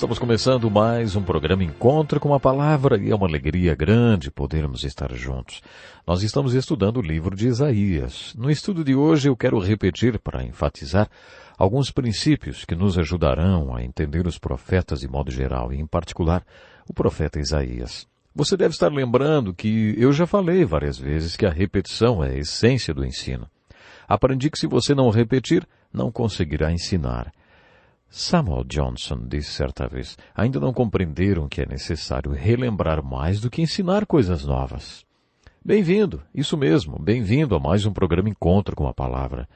Estamos começando mais um programa Encontro com a Palavra e é uma alegria grande podermos estar juntos. Nós estamos estudando o livro de Isaías. No estudo de hoje eu quero repetir para enfatizar alguns princípios que nos ajudarão a entender os profetas de modo geral e, em particular, o profeta Isaías. Você deve estar lembrando que eu já falei várias vezes que a repetição é a essência do ensino. Aprendi que se você não repetir, não conseguirá ensinar. Samuel Johnson disse certa vez, ainda não compreenderam que é necessário relembrar mais do que ensinar coisas novas. Bem-vindo, isso mesmo, bem-vindo a mais um programa Encontro com a Palavra.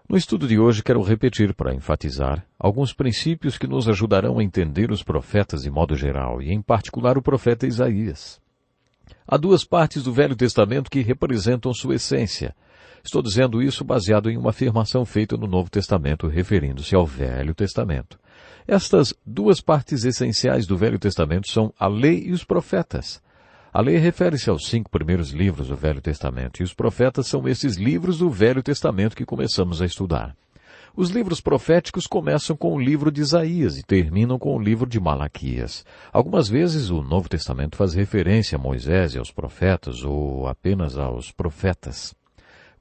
No estudo de hoje quero repetir para enfatizar alguns princípios que nos ajudarão a entender os profetas de modo geral e em particular o profeta Isaías. Há duas partes do Velho Testamento que representam sua essência. Estou dizendo isso baseado em uma afirmação feita no Novo Testamento, referindo-se ao Velho Testamento. Estas duas partes essenciais do Velho Testamento são a lei e os profetas. A lei refere-se aos 5 primeiros livros do Velho Testamento, e os profetas são esses livros do Velho Testamento que começamos a estudar. Os livros proféticos começam com o livro de Isaías e terminam com o livro de Malaquias. Algumas vezes o Novo Testamento faz referência a Moisés e aos profetas, ou apenas aos profetas.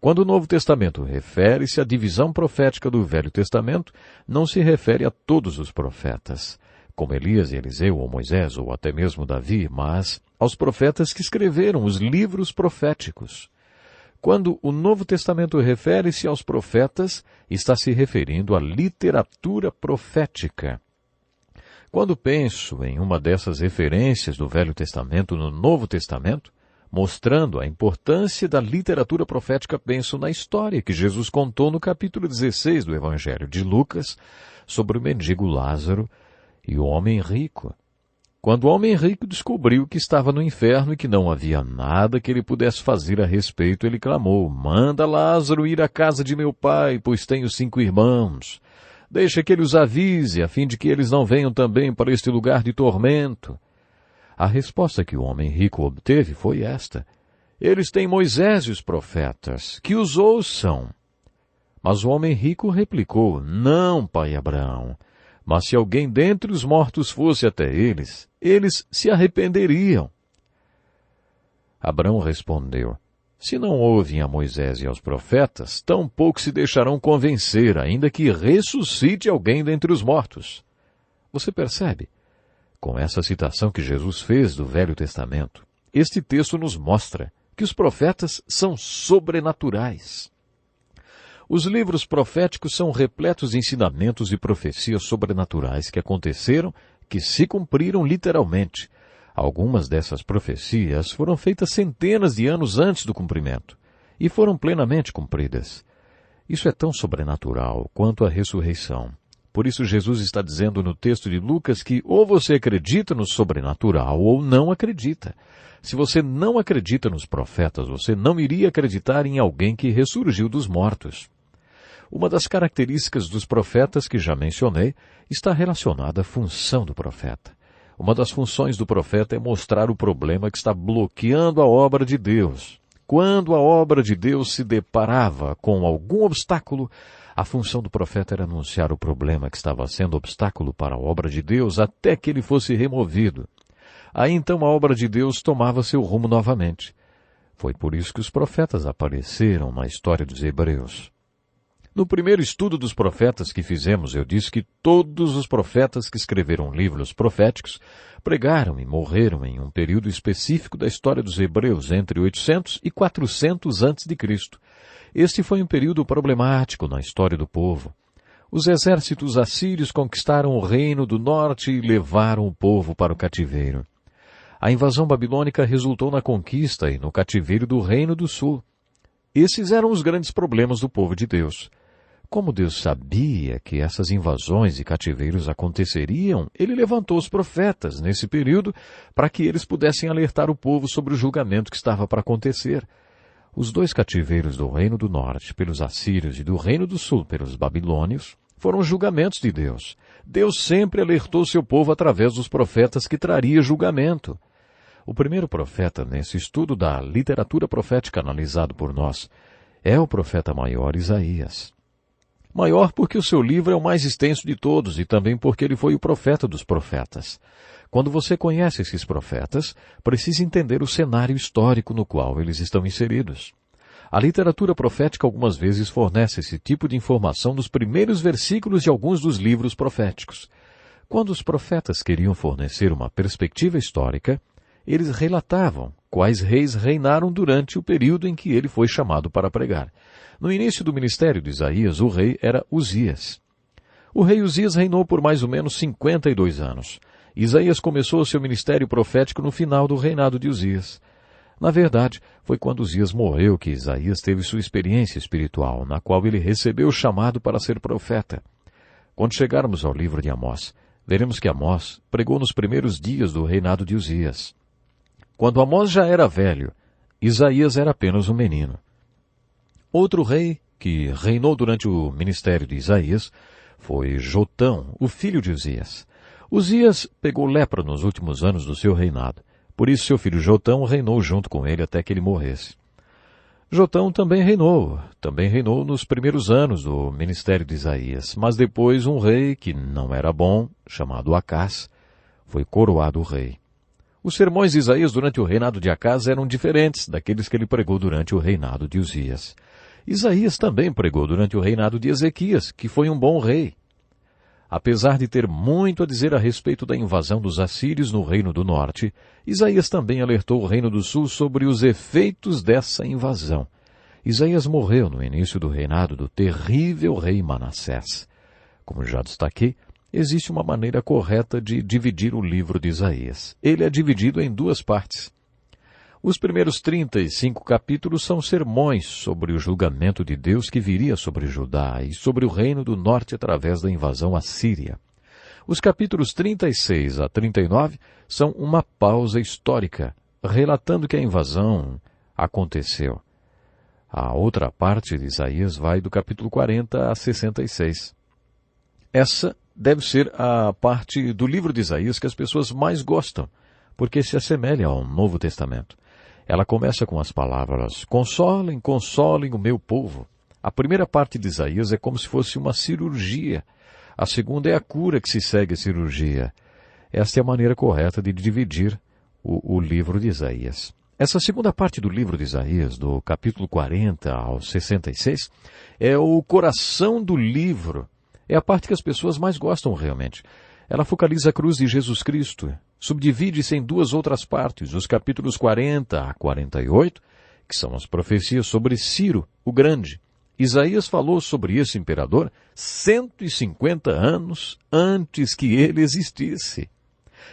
Quando o Novo Testamento refere-se à divisão profética do Velho Testamento, não se refere a todos os profetas, como Elias e Eliseu ou Moisés ou até mesmo Davi, mas aos profetas que escreveram os livros proféticos. Quando o Novo Testamento refere-se aos profetas, está se referindo à literatura profética. Quando penso em uma dessas referências do Velho Testamento no Novo Testamento, mostrando a importância da literatura profética, penso na história que Jesus contou no capítulo 16 do Evangelho de Lucas sobre o mendigo Lázaro e o homem rico. Quando o homem rico descobriu que estava no inferno e que não havia nada que ele pudesse fazer a respeito, ele clamou: "Manda Lázaro ir à casa de meu pai, pois tenho 5 irmãos. Deixa que ele os avise, a fim de que eles não venham também para este lugar de tormento." A resposta que o homem rico obteve foi esta: "Eles têm Moisés e os profetas, que os ouçam." Mas o homem rico replicou: "Não, pai Abraão, mas se alguém dentre os mortos fosse até eles, eles se arrependeriam." Abraão respondeu: "Se não ouvem a Moisés e aos profetas, tampouco se deixarão convencer, ainda que ressuscite alguém dentre os mortos." Você percebe? Com essa citação que Jesus fez do Velho Testamento, este texto nos mostra que os profetas são sobrenaturais. Os livros proféticos são repletos de ensinamentos e profecias sobrenaturais que aconteceram, que se cumpriram literalmente. Algumas dessas profecias foram feitas centenas de anos antes do cumprimento e foram plenamente cumpridas. Isso é tão sobrenatural quanto a ressurreição. Por isso Jesus está dizendo no texto de Lucas que ou você acredita no sobrenatural ou não acredita. Se você não acredita nos profetas, você não iria acreditar em alguém que ressurgiu dos mortos. Uma das características dos profetas que já mencionei está relacionada à função do profeta. Uma das funções do profeta é mostrar o problema que está bloqueando a obra de Deus. Quando a obra de Deus se deparava com algum obstáculo, a função do profeta era anunciar o problema que estava sendo obstáculo para a obra de Deus até que ele fosse removido. Aí então a obra de Deus tomava seu rumo novamente. Foi por isso que os profetas apareceram na história dos Hebreus. No primeiro estudo dos profetas que fizemos, eu disse que todos os profetas que escreveram livros proféticos pregaram e morreram em um período específico da história dos Hebreus, entre 800 e 400 a.C. Este foi um período problemático na história do povo. Os exércitos assírios conquistaram o reino do norte e levaram o povo para o cativeiro. A invasão babilônica resultou na conquista e no cativeiro do reino do sul. Esses eram os grandes problemas do povo de Deus. Como Deus sabia que essas invasões e cativeiros aconteceriam, ele levantou os profetas nesse período para que eles pudessem alertar o povo sobre o julgamento que estava para acontecer. Os 2 cativeiros do reino do norte pelos assírios e do reino do sul pelos babilônios foram julgamentos de Deus. Deus sempre alertou seu povo através dos profetas que traria julgamento. O primeiro profeta nesse estudo da literatura profética analisado por nós é o profeta maior Isaías. Maior porque o seu livro é o mais extenso de todos e também porque ele foi o profeta dos profetas. Quando você conhece esses profetas, precisa entender o cenário histórico no qual eles estão inseridos. A literatura profética algumas vezes fornece esse tipo de informação nos primeiros versículos de alguns dos livros proféticos. Quando os profetas queriam fornecer uma perspectiva histórica, eles relatavam quais reis reinaram durante o período em que ele foi chamado para pregar. No início do ministério de Isaías, o rei era Uzias. O rei Uzias reinou por mais ou menos 52 anos. Isaías começou seu ministério profético no final do reinado de Uzias. Na verdade, foi quando Uzias morreu que Isaías teve sua experiência espiritual, na qual ele recebeu o chamado para ser profeta. Quando chegarmos ao livro de Amós, veremos que Amós pregou nos primeiros dias do reinado de Uzias. Quando Amós já era velho, Isaías era apenas um menino. Outro rei que reinou durante o ministério de Isaías foi Jotão, o filho de Uzias. Uzias pegou lepra nos últimos anos do seu reinado. Por isso seu filho Jotão reinou junto com ele até que ele morresse. Jotão também reinou nos primeiros anos do ministério de Isaías, mas depois um rei que não era bom, chamado Acás, foi coroado rei. Os sermões de Isaías durante o reinado de Acás eram diferentes daqueles que ele pregou durante o reinado de Uzias. Isaías também pregou durante o reinado de Ezequias, que foi um bom rei. Apesar de ter muito a dizer a respeito da invasão dos assírios no Reino do Norte, Isaías também alertou o Reino do Sul sobre os efeitos dessa invasão. Isaías morreu no início do reinado do terrível rei Manassés. Como já destaquei, existe uma maneira correta de dividir o livro de Isaías. Ele é dividido em duas partes. Os primeiros 35 capítulos são sermões sobre o julgamento de Deus que viria sobre Judá e sobre o reino do norte através da invasão assíria. Os capítulos 36 a 39 são uma pausa histórica, relatando que a invasão aconteceu. A outra parte de Isaías vai do capítulo 40 a 66. Essa deve ser a parte do livro de Isaías que as pessoas mais gostam, porque se assemelha ao Novo Testamento. Ela começa com as palavras, consolem, consolem o meu povo. A primeira parte de Isaías é como se fosse uma cirurgia. A segunda é a cura que se segue à cirurgia. Esta é a maneira correta de dividir o livro de Isaías. Essa segunda parte do livro de Isaías, do capítulo 40 ao 66, é o coração do livro. É a parte que as pessoas mais gostam realmente. Ela focaliza a cruz de Jesus Cristo. Subdivide-se em duas outras partes, os capítulos 40 a 48, que são as profecias sobre Ciro, o Grande. Isaías falou sobre esse imperador 150 anos antes que ele existisse.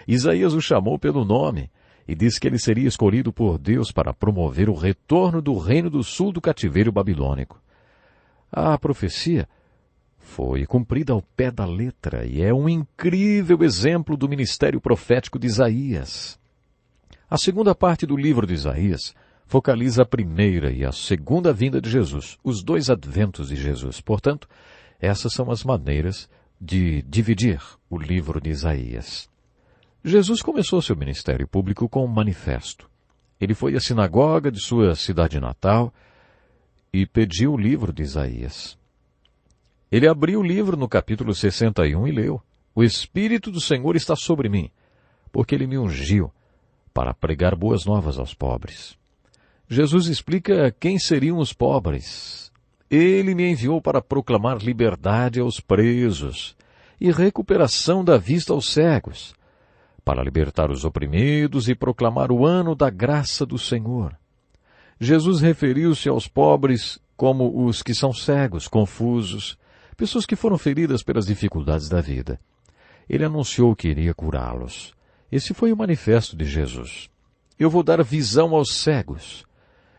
Isaías o chamou pelo nome e disse que ele seria escolhido por Deus para promover o retorno do reino do sul do cativeiro babilônico. A profecia foi cumprida ao pé da letra e é um incrível exemplo do ministério profético de Isaías. A segunda parte do livro de Isaías focaliza a primeira e a segunda vinda de Jesus, os dois adventos de Jesus. Portanto, essas são as maneiras de dividir o livro de Isaías. Jesus começou seu ministério público com um manifesto. Ele foi à sinagoga de sua cidade natal e pediu o livro de Isaías. Ele abriu o livro no capítulo 61 e leu: O Espírito do Senhor está sobre mim, porque ele me ungiu para pregar boas novas aos pobres. Jesus explica quem seriam os pobres. Ele me enviou para proclamar liberdade aos presos e recuperação da vista aos cegos, para libertar os oprimidos e proclamar o ano da graça do Senhor. Jesus referiu-se aos pobres como os que são cegos, confusos, pessoas que foram feridas pelas dificuldades da vida. Ele anunciou que iria curá-los. Esse foi o manifesto de Jesus. Eu vou dar visão aos cegos.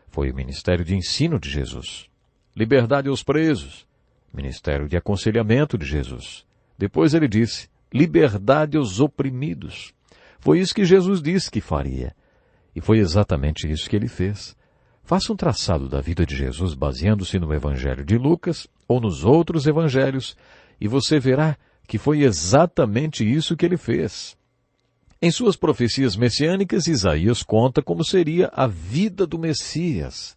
Foi o ministério de ensino de Jesus. Liberdade aos presos. Ministério de aconselhamento de Jesus. Depois ele disse, liberdade aos oprimidos. Foi isso que Jesus disse que faria. E foi exatamente isso que ele fez. Faça um traçado da vida de Jesus baseando-se no Evangelho de Lucas ou nos outros evangelhos, e você verá que foi exatamente isso que ele fez. Em suas profecias messiânicas, Isaías conta como seria a vida do Messias.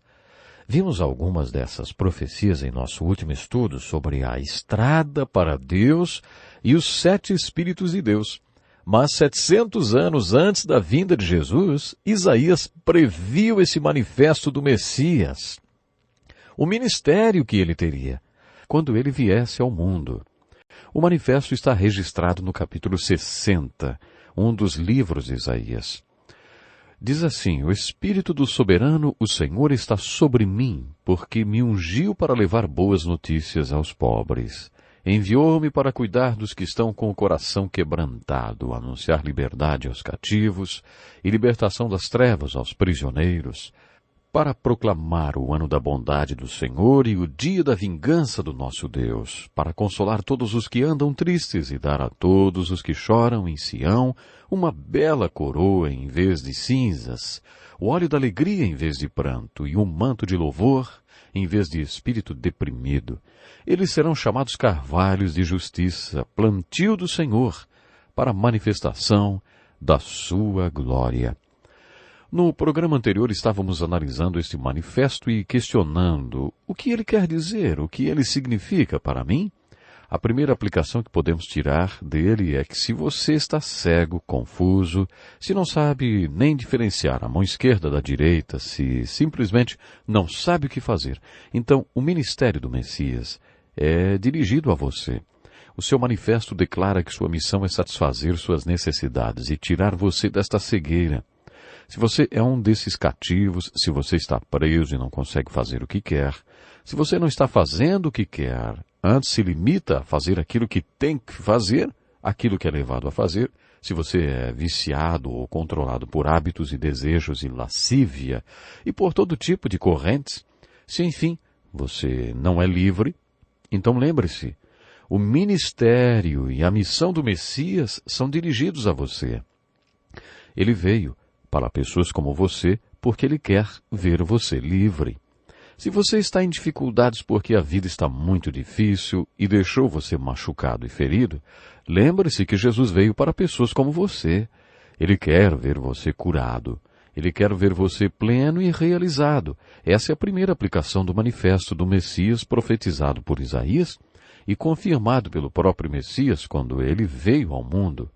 Vimos algumas dessas profecias em nosso último estudo sobre a estrada para Deus e os 7 Espíritos de Deus. Mas 700 anos antes da vinda de Jesus, Isaías previu esse manifesto do Messias, o ministério que ele teria, quando ele viesse ao mundo. O manifesto está registrado no capítulo 60, um dos livros de Isaías. Diz assim: o Espírito do Soberano, o Senhor, está sobre mim, porque me ungiu para levar boas notícias aos pobres. Enviou-me para cuidar dos que estão com o coração quebrantado, anunciar liberdade aos cativos e libertação das trevas aos prisioneiros, para proclamar o ano da bondade do Senhor e o dia da vingança do nosso Deus, para consolar todos os que andam tristes e dar a todos os que choram em Sião uma bela coroa em vez de cinzas, o óleo da alegria em vez de pranto e um manto de louvor em vez de espírito deprimido. Eles serão chamados carvalhos de justiça, plantio do Senhor, para a manifestação da sua glória. No programa anterior estávamos analisando este manifesto e questionando o que ele quer dizer, o que ele significa para mim. A primeira aplicação que podemos tirar dele é que se você está cego, confuso, se não sabe nem diferenciar a mão esquerda da direita, se simplesmente não sabe o que fazer, então o ministério do Messias é dirigido a você. O seu manifesto declara que sua missão é satisfazer suas necessidades e tirar você desta cegueira. Se você é um desses cativos, se você está preso e não consegue fazer o que quer, se você não está fazendo o que quer, antes se limita a fazer aquilo que tem que fazer, aquilo que é levado a fazer, se você é viciado ou controlado por hábitos e desejos e lascívia e por todo tipo de correntes, se enfim você não é livre, então lembre-se, o ministério e a missão do Messias são dirigidos a você. Ele veio para pessoas como você, porque ele quer ver você livre. Se você está em dificuldades porque a vida está muito difícil e deixou você machucado e ferido, lembre-se que Jesus veio para pessoas como você. Ele quer ver você curado. Ele quer ver você pleno e realizado. Essa é a primeira aplicação do manifesto do Messias profetizado por Isaías e confirmado pelo próprio Messias quando ele veio ao mundo.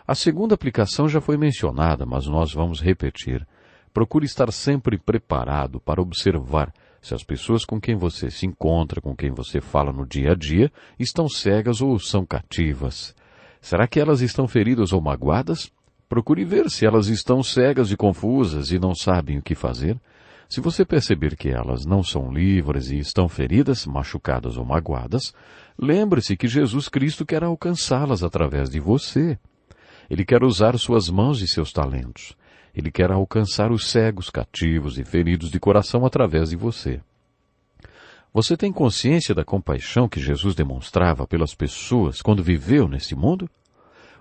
A segunda aplicação já foi mencionada, mas nós vamos repetir. Procure estar sempre preparado para observar se as pessoas com quem você se encontra, com quem você fala no dia a dia, estão cegas ou são cativas. Será que elas estão feridas ou magoadas? Procure ver se elas estão cegas e confusas e não sabem o que fazer. Se você perceber que elas não são livres e estão feridas, machucadas ou magoadas, lembre-se que Jesus Cristo quer alcançá-las através de você. Ele quer usar suas mãos e seus talentos. Ele quer alcançar os cegos, cativos e feridos de coração através de você. Você tem consciência da compaixão que Jesus demonstrava pelas pessoas quando viveu neste mundo?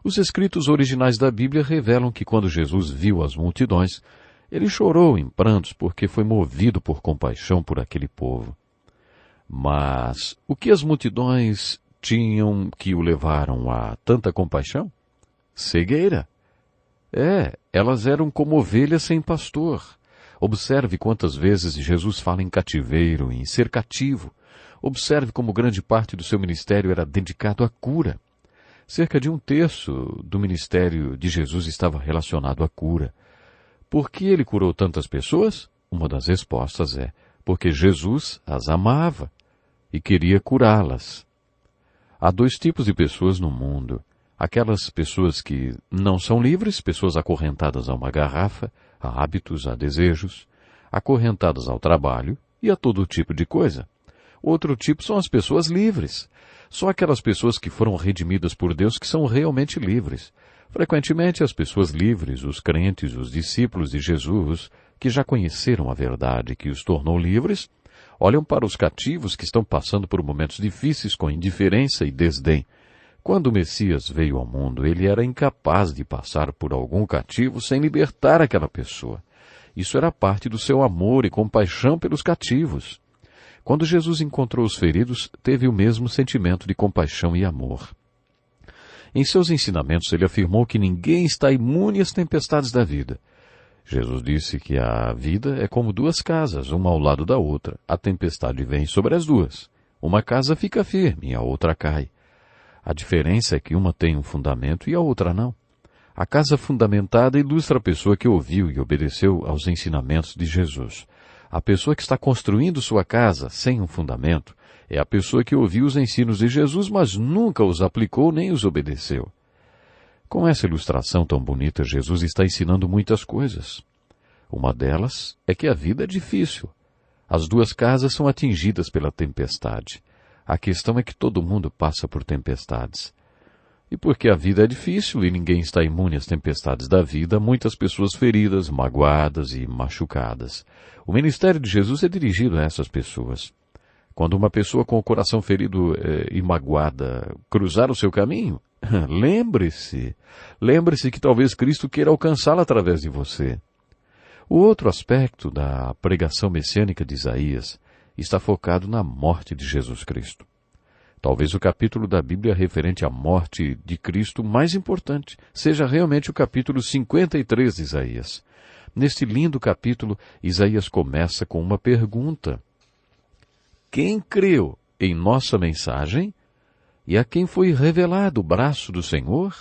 Os escritos originais da Bíblia revelam que quando Jesus viu as multidões, ele chorou em prantos porque foi movido por compaixão por aquele povo. Mas o que as multidões tinham que o levaram a tanta compaixão? Cegueira. Elas eram como ovelhas sem pastor. Observe quantas vezes Jesus fala em cativeiro, em ser cativo. Observe como grande parte do seu ministério era dedicado à cura. Cerca de 1/3 do ministério de Jesus estava relacionado à cura. Por que ele curou tantas pessoas? Uma das respostas é porque Jesus as amava e queria curá-las. Há 2 tipos de pessoas no mundo. Aquelas pessoas que não são livres, pessoas acorrentadas a uma garrafa, a hábitos, a desejos, acorrentadas ao trabalho e a todo tipo de coisa. Outro tipo são as pessoas livres. Só aquelas pessoas que foram redimidas por Deus que são realmente livres. Frequentemente as pessoas livres, os crentes, os discípulos de Jesus, que já conheceram a verdade que os tornou livres, olham para os cativos que estão passando por momentos difíceis com indiferença e desdém. Quando o Messias veio ao mundo, ele era incapaz de passar por algum cativo sem libertar aquela pessoa. Isso era parte do seu amor e compaixão pelos cativos. Quando Jesus encontrou os feridos, teve o mesmo sentimento de compaixão e amor. Em seus ensinamentos, ele afirmou que ninguém está imune às tempestades da vida. Jesus disse que a vida é como duas casas, uma ao lado da outra. A tempestade vem sobre as duas. Uma casa fica firme e a outra cai. A diferença é que uma tem um fundamento e a outra não. A casa fundamentada ilustra a pessoa que ouviu e obedeceu aos ensinamentos de Jesus. A pessoa que está construindo sua casa sem um fundamento é a pessoa que ouviu os ensinos de Jesus, mas nunca os aplicou nem os obedeceu. Com essa ilustração tão bonita, Jesus está ensinando muitas coisas. Uma delas é que a vida é difícil. As duas casas são atingidas pela tempestade. A questão é que todo mundo passa por tempestades. E porque a vida é difícil e ninguém está imune às tempestades da vida, muitas pessoas feridas, magoadas e machucadas. O ministério de Jesus é dirigido a essas pessoas. Quando uma pessoa com o coração ferido e magoada cruzar o seu caminho, lembre-se que talvez Cristo queira alcançá-la através de você. O outro aspecto da pregação messiânica de Isaías está focado na morte de Jesus Cristo. Talvez o capítulo da Bíblia referente à morte de Cristo mais importante seja realmente o capítulo 53 de Isaías. Neste lindo capítulo, Isaías começa com uma pergunta. Quem creu em nossa mensagem e a quem foi revelado o braço do Senhor?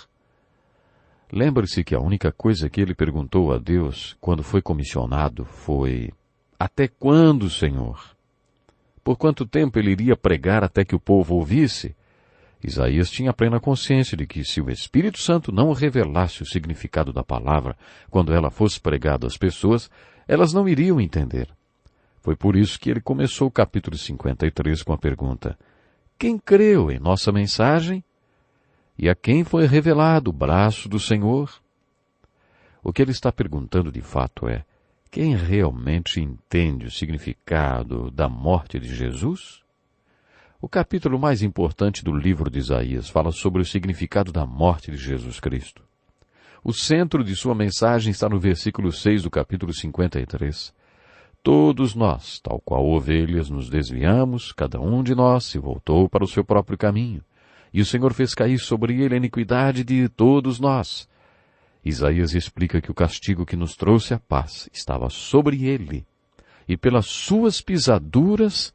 Lembre-se que a única coisa que ele perguntou a Deus quando foi comissionado foi: até quando, Senhor? Por quanto tempo ele iria pregar até que o povo ouvisse? Isaías tinha plena consciência de que se o Espírito Santo não revelasse o significado da palavra quando ela fosse pregada às pessoas, elas não iriam entender. Foi por isso que ele começou o capítulo 53 com a pergunta: quem creu em nossa mensagem? E a quem foi revelado o braço do Senhor? O que ele está perguntando de fato é: quem realmente entende o significado da morte de Jesus? O capítulo mais importante do livro de Isaías fala sobre o significado da morte de Jesus Cristo. O centro de sua mensagem está no versículo 6 do capítulo 53. Todos nós, tal qual ovelhas, nos desviamos, cada um de nós se voltou para o seu próprio caminho, e o Senhor fez cair sobre ele a iniquidade de todos nós. Isaías explica que o castigo que nos trouxe a paz estava sobre ele, e pelas suas pisaduras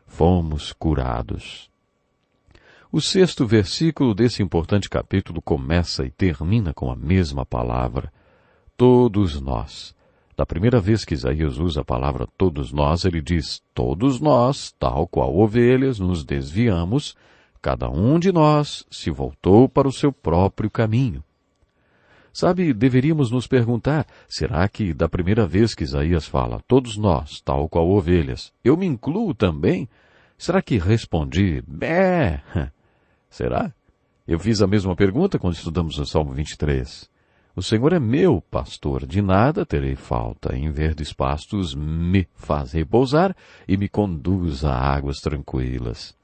fomos curados. O 6º versículo desse importante capítulo começa e termina com a mesma palavra, todos nós. Da primeira vez que Isaías usa a palavra todos nós, ele diz, todos nós, tal qual ovelhas, nos desviamos, cada um de nós se voltou para o seu próprio caminho. Sabe, deveríamos nos perguntar, será que da primeira vez que Isaías fala, todos nós, tal qual ovelhas, eu me incluo também? Será que respondi, bé? Será? Eu fiz a mesma pergunta quando estudamos o Salmo 23. O Senhor é meu pastor, de nada terei falta, em verdes pastos me faz repousar e me conduz a águas tranquilas.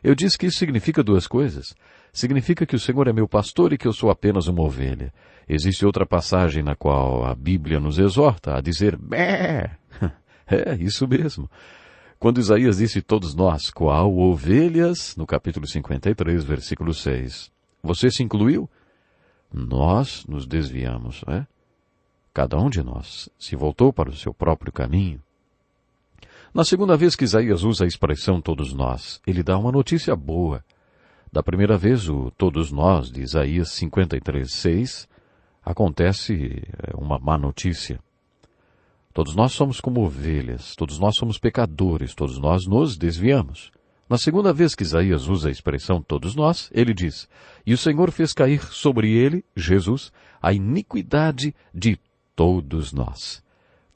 Eu disse que isso significa duas coisas. Significa que o Senhor é meu pastor e que eu sou apenas uma ovelha. Existe outra passagem na qual a Bíblia nos exorta a dizer bé. É, isso mesmo. Quando Isaías disse todos nós, qual ovelhas, no capítulo 53, versículo 6. Você se incluiu? Nós nos desviamos, é? Cada um de nós se voltou para o seu próprio caminho. Na segunda vez que Isaías usa a expressão todos nós, ele dá uma notícia boa. Da primeira vez, o todos nós, de Isaías 53:6, acontece uma má notícia. Todos nós somos como ovelhas, todos nós somos pecadores, todos nós nos desviamos. Na segunda vez que Isaías usa a expressão todos nós, ele diz, e o Senhor fez cair sobre ele, Jesus, a iniquidade de todos nós.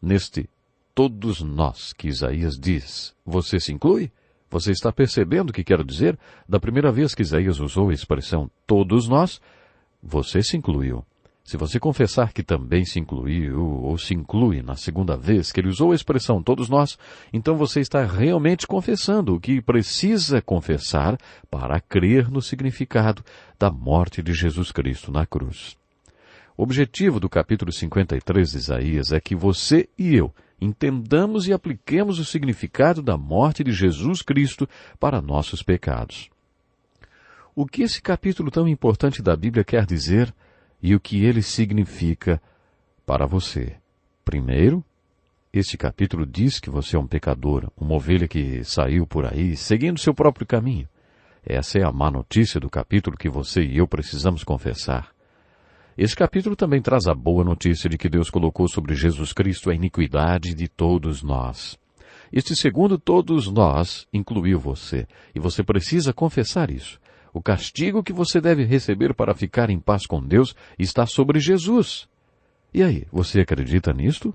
Neste todos nós que Isaías diz, você se inclui? Você está percebendo o que quero dizer? Da primeira vez que Isaías usou a expressão todos nós, você se incluiu. Se você confessar que também se incluiu ou se inclui na segunda vez que ele usou a expressão todos nós, então você está realmente confessando o que precisa confessar para crer no significado da morte de Jesus Cristo na cruz. O objetivo do capítulo 53 de Isaías é que você e eu entendamos e apliquemos o significado da morte de Jesus Cristo para nossos pecados. O que esse capítulo tão importante da Bíblia quer dizer e o que ele significa para você Primeiro, este capítulo diz que você é um pecador, uma ovelha que saiu por aí seguindo seu próprio caminho. Essa é a má notícia do capítulo que você e eu precisamos confessar. Este capítulo também traz a boa notícia de que Deus colocou sobre Jesus Cristo a iniquidade de todos nós. Este segundo todos nós incluiu você, e você precisa confessar isso. O castigo que você deve receber para ficar em paz com Deus está sobre Jesus. E aí, você acredita nisto?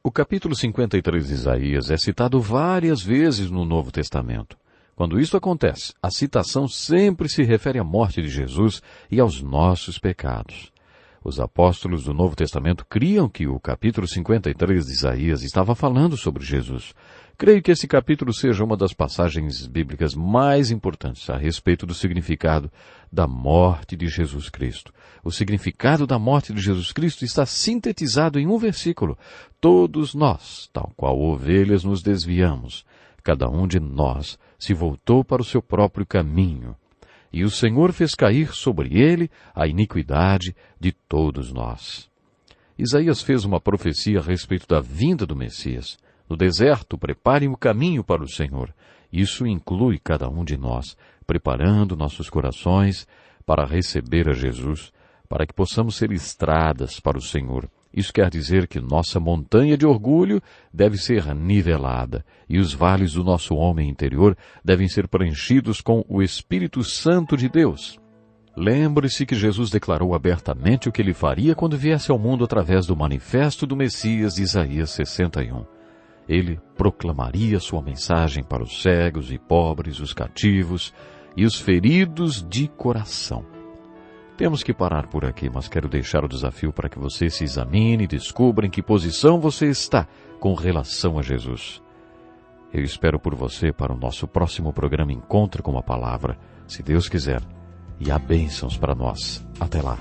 O capítulo 53 de Isaías é citado várias vezes no Novo Testamento. Quando isso acontece, a citação sempre se refere à morte de Jesus e aos nossos pecados. Os apóstolos do Novo Testamento criam que o capítulo 53 de Isaías estava falando sobre Jesus. Creio que esse capítulo seja uma das passagens bíblicas mais importantes a respeito do significado da morte de Jesus Cristo. O significado da morte de Jesus Cristo está sintetizado em um versículo. Todos nós, tal qual ovelhas, nos desviamos. Cada um de nós se voltou para o seu próprio caminho. E o Senhor fez cair sobre ele a iniquidade de todos nós. Isaías fez uma profecia a respeito da vinda do Messias. No deserto, preparem o caminho para o Senhor. Isso inclui cada um de nós, preparando nossos corações para receber a Jesus, para que possamos ser estradas para o Senhor. Isso quer dizer que nossa montanha de orgulho deve ser nivelada e os vales do nosso homem interior devem ser preenchidos com o Espírito Santo de Deus. Lembre-se que Jesus declarou abertamente o que ele faria quando viesse ao mundo através do manifesto do Messias de Isaías 61. Ele proclamaria sua mensagem para os cegos e pobres, os cativos e os feridos de coração. Temos que parar por aqui, mas quero deixar o desafio para que você se examine e descubra em que posição você está com relação a Jesus. Eu espero por você para o nosso próximo programa Encontro com a Palavra, se Deus quiser, e há bênçãos para nós. Até lá.